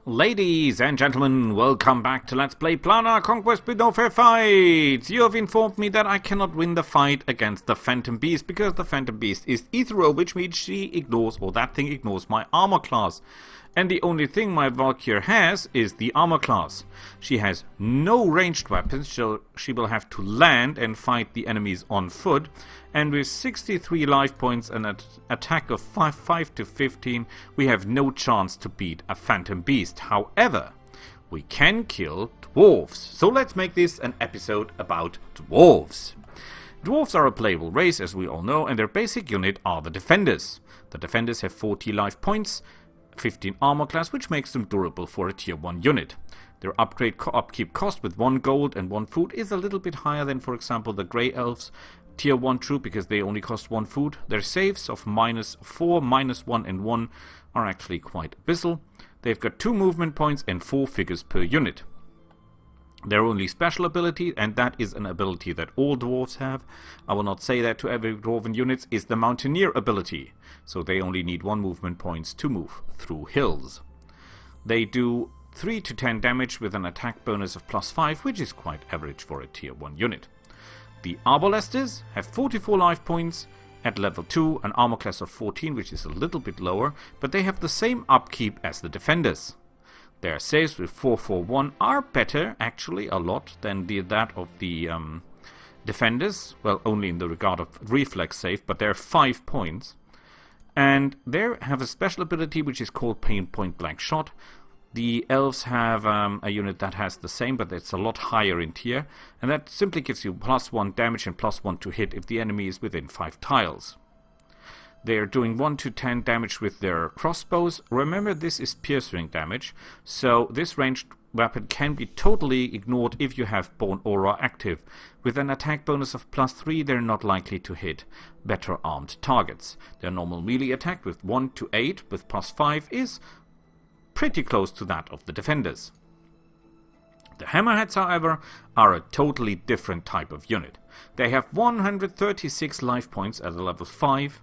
Ladies and gentlemen, welcome back to Let's Play Planar Conquest with no fair fights! You have informed me that I cannot win the fight against the Phantom Beast because the Phantom Beast is ethereal, which means she ignores, or that thing ignores, my armor class. And the only thing my Valkyrie has is the armor class. She has no ranged weapons, so she will have to land and fight the enemies on foot. And with 63 life points and an attack of 5 to 15, we have no chance to beat a Phantom Beast. However, we can kill dwarves. So let's make this an episode about dwarves. Dwarves are a playable race, as we all know, and their basic unit are the defenders. The defenders have 40 life points, 15 armor class, which makes them durable for a tier 1 unit. Their upkeep cost with 1 gold and 1 food is a little bit higher than, for example, the Grey Elves tier 1 troop, because they only cost 1 food. Their saves of -4, -1 and 1 are actually quite abyssal. They've got 2 movement points and 4 figures per unit. Their only special ability, and that is an ability that all dwarves have, I will not say that to every dwarven unit, is the Mountaineer ability. So they only need 1 movement points to move through hills. They do 3 to 10 damage with an attack bonus of +5, which is quite average for a tier 1 unit. The Arbalesters have 44 life points at level 2, an armor class of 14, which is a little bit lower, but they have the same upkeep as the defenders. Their saves with 441 are better, actually, a lot, than that of the defenders. Well, only in the regard of reflex save, but they're 5 points. And they have a special ability which is called Point Blank Shot. The elves have a unit that has the same, but it's a lot higher in tier, and that simply gives you +1 damage and +1 to hit if the enemy is within 5 tiles. They're doing 1 to 10 damage with their crossbows. Remember, this is piercing damage, so this ranged weapon can be totally ignored if you have Bone Aura active. With an attack bonus of +3, they're not likely to hit better armed targets. Their normal melee attack with 1 to 8 with +5 is pretty close to that of the defenders. The Hammerhands, however, are a totally different type of unit. They have 136 life points at level 5.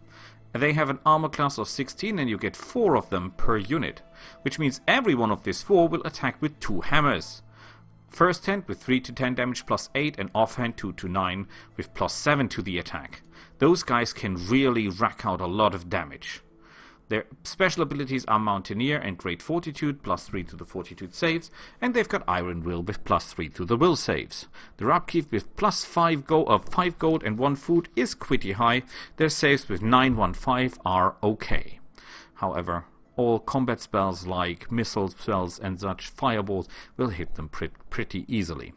They have an armor class of 16, and you get 4 of them per unit, which means every one of these 4 will attack with 2 hammers. First hand with 3 to 10 damage +8, and offhand 2 to 9 with +7 to the attack. Those guys can really rack out a lot of damage. Their special abilities are Mountaineer and Great Fortitude, +3 to the Fortitude saves, and they've got Iron Will with +3 to the Will saves. Their upkeep with +5 5 gold and 1 food is pretty high. Their saves with 915 are okay. However, all combat spells like missile spells and such fireballs will hit them pretty easily.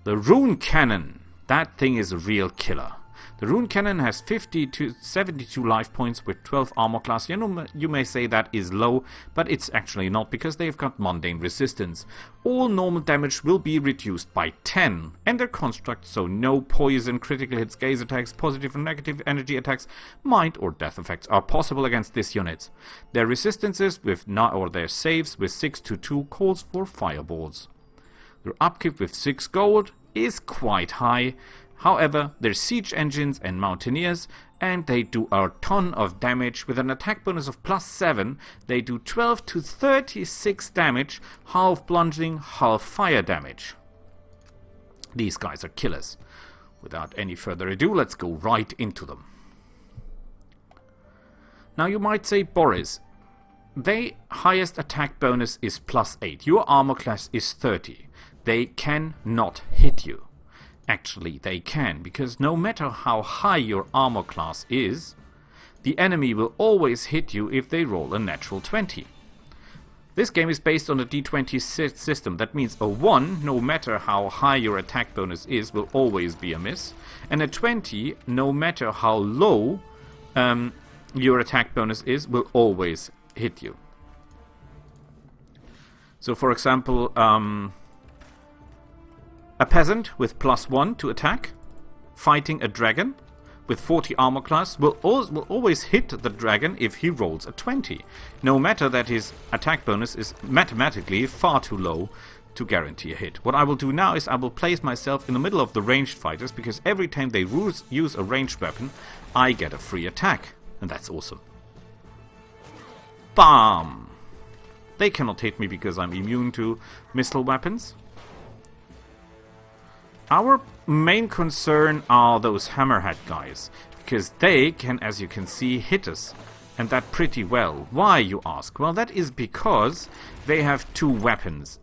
The Runecannon, that thing is a real killer. The Runecannon has 50 to 72 life points with 12 armor class. You may say that is low, but it's actually not, because they've got mundane resistance. All normal damage will be reduced by 10, and their construct, so no poison, critical hits, gaze attacks, positive and negative energy attacks, mind or death effects are possible against this unit. Their resistances their saves with 6 to 2 calls for fireballs. Their upkeep with 6 gold is quite high. However, they're siege engines and mountaineers, and they do a ton of damage. With an attack bonus of +7, they do 12 to 36 damage, half bludgeoning, half fire damage. These guys are killers. Without any further ado, let's go right into them. Now you might say, Boris, their highest attack bonus is +8. Your armor class is 30. They cannot hit you. Actually, they can, because no matter how high your armor class is, the enemy will always hit you if they roll a natural 20. This game is based on a D20 system. That means a 1, no matter how high your attack bonus is, will always be a miss, and a 20, no matter how low your attack bonus is, will always hit you. So, for example, a peasant with +1 to attack, fighting a dragon with 40 armor class, will always hit the dragon if he rolls a 20, no matter that his attack bonus is mathematically far too low to guarantee a hit. What I will do now is I will place myself in the middle of the ranged fighters, because every time they use a ranged weapon, I get a free attack, and that's awesome. Bam! They cannot hit me because I'm immune to missile weapons. Our main concern are those hammerhead guys, because they can, as you can see, hit us. And that pretty well. Why, you ask? Well, that is because they have 2 weapons.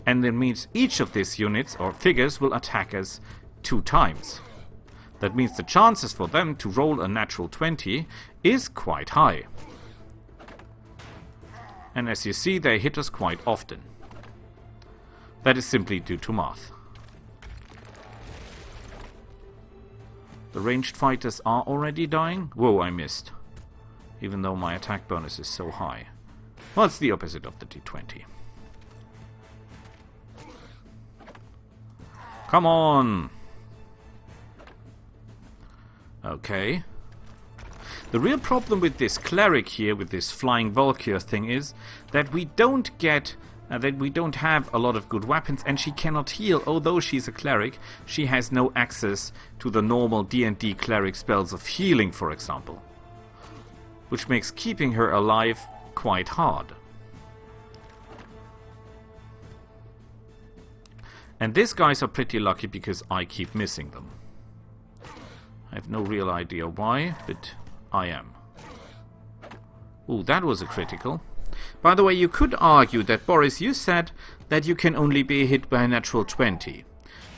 And that means each of these units or figures will attack us 2 times. That means the chances for them to roll a natural 20 is quite high. And as you see, they hit us quite often. That is simply due to math. The ranged fighters are already dying. Whoa, I missed. Even though my attack bonus is so high. Well, it's the opposite of the D20. Come on! Okay. The real problem with this cleric here, with this flying Valkyr thing, is that we don't have a lot of good weapons, and she cannot heal. Although she's a cleric, she has no access to the normal D&D cleric spells of healing, for example. Which makes keeping her alive quite hard. And these guys are pretty lucky because I keep missing them. I have no real idea why, but I am. Ooh, that was a critical. By the way, you could argue that, Boris, you said that you can only be hit by a natural 20.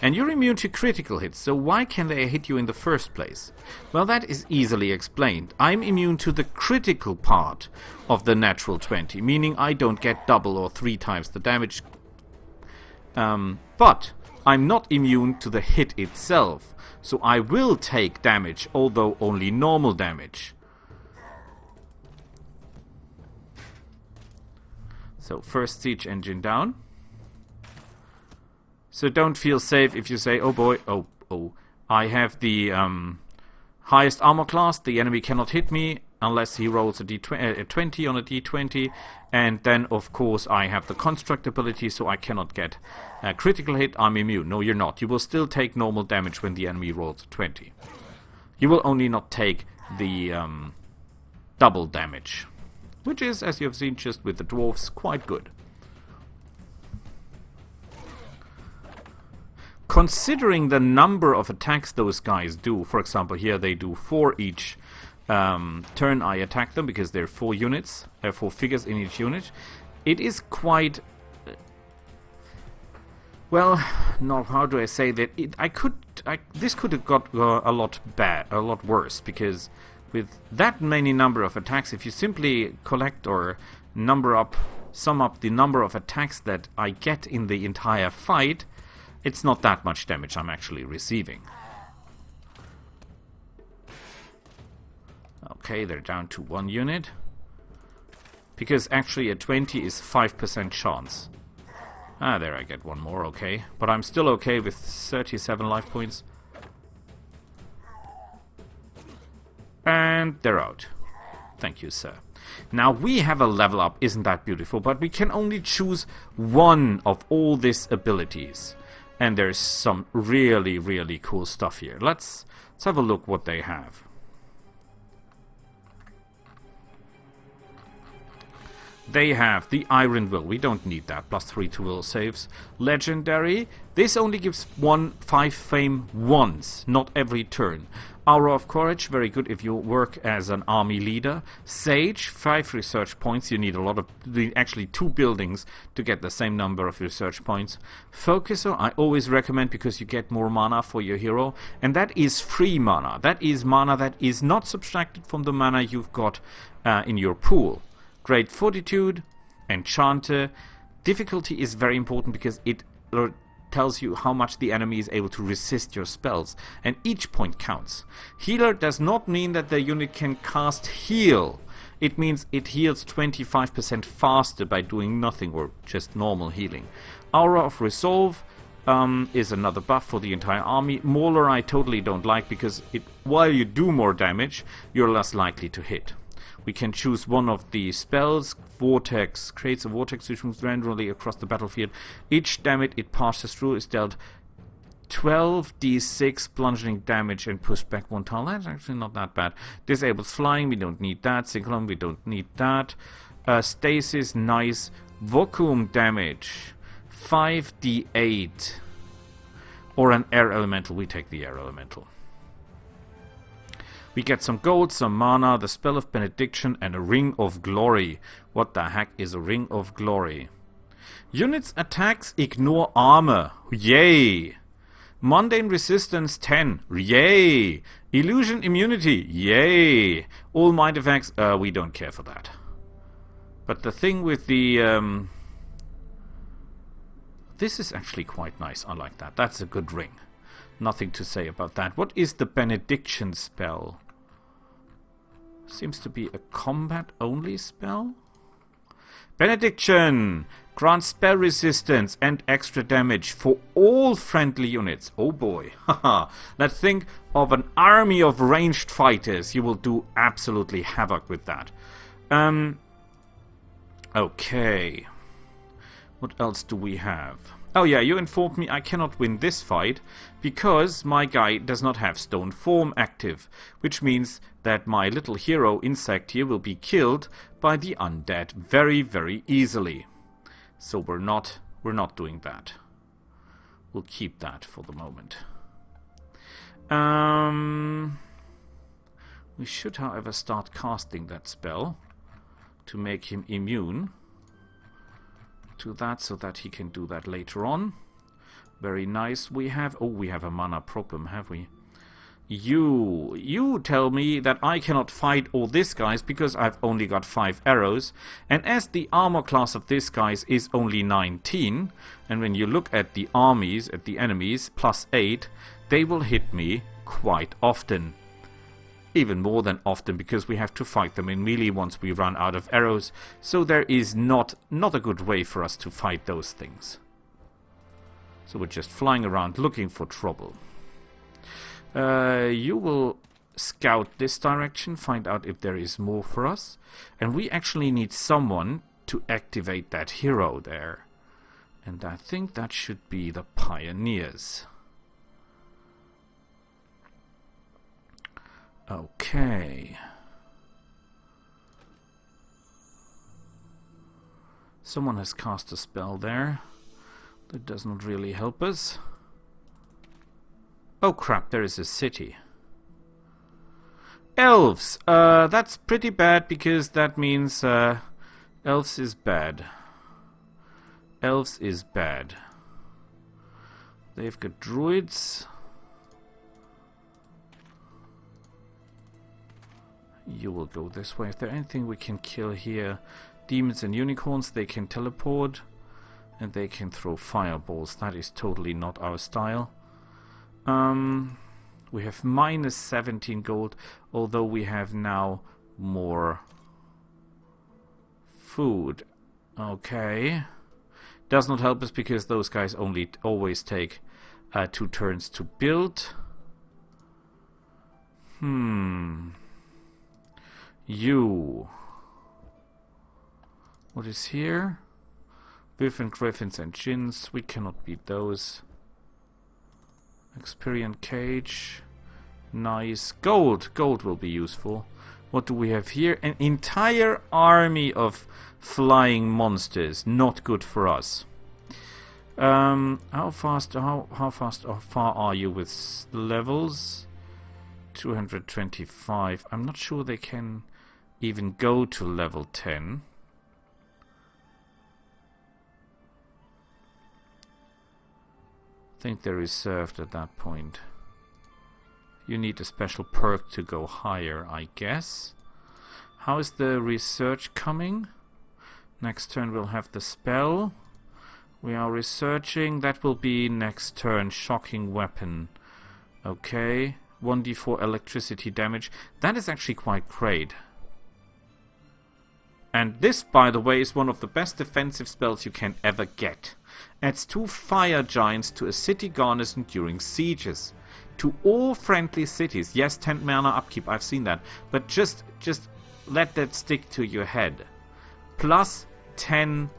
And you're immune to critical hits, so why can they hit you in the first place? Well, that is easily explained. I'm immune to the critical part of the natural 20, meaning I don't get double or 3 times the damage. But I'm not immune to the hit itself, so I will take damage, although only normal damage. So, first siege engine down. So don't feel safe if you say, oh boy, oh, I have the highest armor class, the enemy cannot hit me unless he rolls a 20 on a D20, and then of course I have the construct ability, so I cannot get a critical hit, I'm immune. No, you're not. You will still take normal damage when the enemy rolls a 20. You will only not take the double damage, which is, as you have seen just with the dwarves, quite good. Considering the number of attacks those guys do, for example, here they do 4 each turn I attack them, because there are 4 units, 4 figures in each unit, it is quite... well, no, how do I say that? This could have got a lot worse, because with that many number of attacks, if you simply collect or sum up the number of attacks that I get in the entire fight, it's not that much damage I'm actually receiving. Okay, they're down to 1 unit. Because actually a 20 is 5% chance. Ah, there I get 1 more, okay. But I'm still okay with 37 life points. And they're out. Thank you, sir. Now we have a level up, isn't that beautiful? But we can only choose 1 of all these abilities. And there's some really, really cool stuff here. Let's have a look what they have. They have the Iron Will. We don't need that. +3 to will saves. Legendary. This only gives 5 fame once, not every turn. Aura of Courage. Very good if you work as an army leader. Sage. 5 research points. You need actually 2 buildings to get the same number of research points. Focuser. I always recommend, because you get more mana for your hero. And that is free mana. That is mana that is not subtracted from the mana you've got in your pool. Great Fortitude, Enchanter. Difficulty is very important because it tells you how much the enemy is able to resist your spells, and each point counts. Healer does not mean that the unit can cast heal. It means it heals 25% faster by doing nothing or just normal healing. Aura of Resolve is another buff for the entire army. Mauler I totally don't like, because while you do more damage, you're less likely to hit. We can choose one of the spells. Vortex creates a vortex which moves randomly across the battlefield. Each damage it passes through is dealt 12d6 bludgeoning damage and pushed back 1 tile. That's actually not that bad. Disables flying, we don't need that. Cyclone, we don't need that. Stasis, nice. Vacuum damage, 5d8. Or an air elemental. We take the air elemental. We get some gold, some mana, the Spell of Benediction, and a Ring of Glory. What the heck is a Ring of Glory? Units attacks ignore armor. Yay! Mundane resistance 10. Yay! Illusion immunity. Yay! All mind effects. We don't care for that. But the thing with the... this is actually quite nice. I like that. That's a good ring. Nothing to say about that. What is the Benediction spell? Seems to be a combat-only spell? Benediction! Grants spell resistance and extra damage for all friendly units. Oh boy. Haha. Let's think of an army of ranged fighters. You will do absolutely havoc with that. Okay. What else do we have? Oh yeah, you informed me I cannot win this fight because my guy does not have stone form active, which means that my little hero insect here will be killed by the undead very, very easily. So we're not doing that. We'll keep that for the moment. We should, however, start casting that spell to make him immune to that, so that he can do that later on. Very nice. We have a mana problem, have we? You tell me that I cannot fight all these guys because I've only got 5 arrows, and as the armor class of these guys is only 19, and when you look at the armies, at the enemies, +8, they will hit me quite often. Even more than often, because we have to fight them in melee once we run out of arrows, so there is not a good way for us to fight those things. So we're just flying around looking for trouble. You will scout this direction, find out if there is more for us, and we actually need someone to activate that hero there. And I think that should be the Pioneers. Okay. Someone has cast a spell there. That does not really help us. Oh crap, there is a city. Elves! That's pretty bad because that means elves is bad. Elves is bad. They've got druids. You will go this way. Is there anything we can kill here? Demons and unicorns, they can teleport. And they can throw fireballs. That is totally not our style. We have minus 17 gold. Although we have now more food. Okay. Does not help us because those guys always take 2 turns to build. You. What is here? Different griffins and gins. We cannot beat those. Experience cage. Nice. Gold. Gold will be useful. What do we have here? An entire army of flying monsters. Not good for us. How far are you with levels? 225. I'm not sure they can even go to level 10. I think they're reserved at that point. You need a special perk to go higher, I guess. How is the research coming? Next turn we'll have the spell. We are researching. That will be next turn. Shocking weapon. Okay. 1d4 electricity damage. That is actually quite great. And this, by the way, is one of the best defensive spells you can ever get. Adds 2 fire giants to a city garrison during sieges. To all friendly cities. Yes, 10 mana upkeep, I've seen that. But just let that stick to your head. Plus 2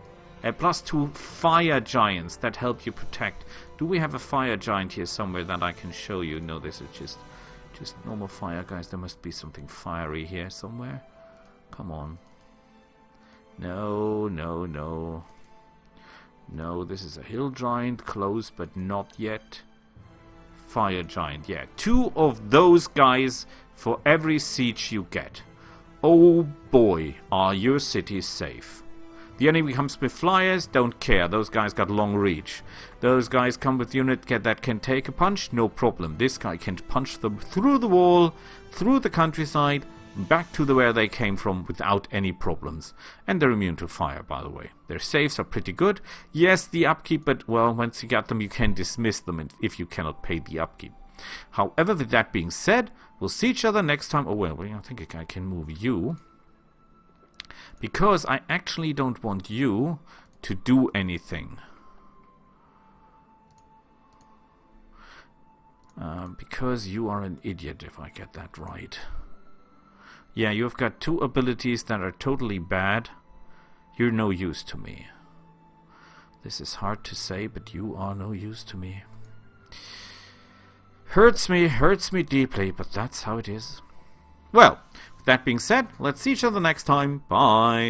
fire giants that help you protect. Do we have a fire giant here somewhere that I can show you? No, this is just normal fire guys. There must be something fiery here somewhere. Come on. No, no, no. No, this is a hill giant, close, but not yet. Fire giant, yeah. 2 of those guys for every siege you get. Oh boy, are your cities safe. The enemy comes with flyers, don't care. Those guys got long reach. Those guys come with unit that can take a punch, no problem. This guy can punch them through the wall, through the countryside, back to where they came from without any problems. And they're immune to fire, by the way. Their saves are pretty good. Yes, the upkeep, but, well, once you get them, you can dismiss them if you cannot pay the upkeep. However, with that being said, we'll see each other next time. Oh, well, I think I can move you. Because I actually don't want you to do anything. Because you are an idiot, if I get that right. Yeah, you've got 2 abilities that are totally bad. You're no use to me. This is hard to say, but you are no use to me. Hurts me deeply, but that's how it is. Well, with that being said, let's see each other next time. Bye!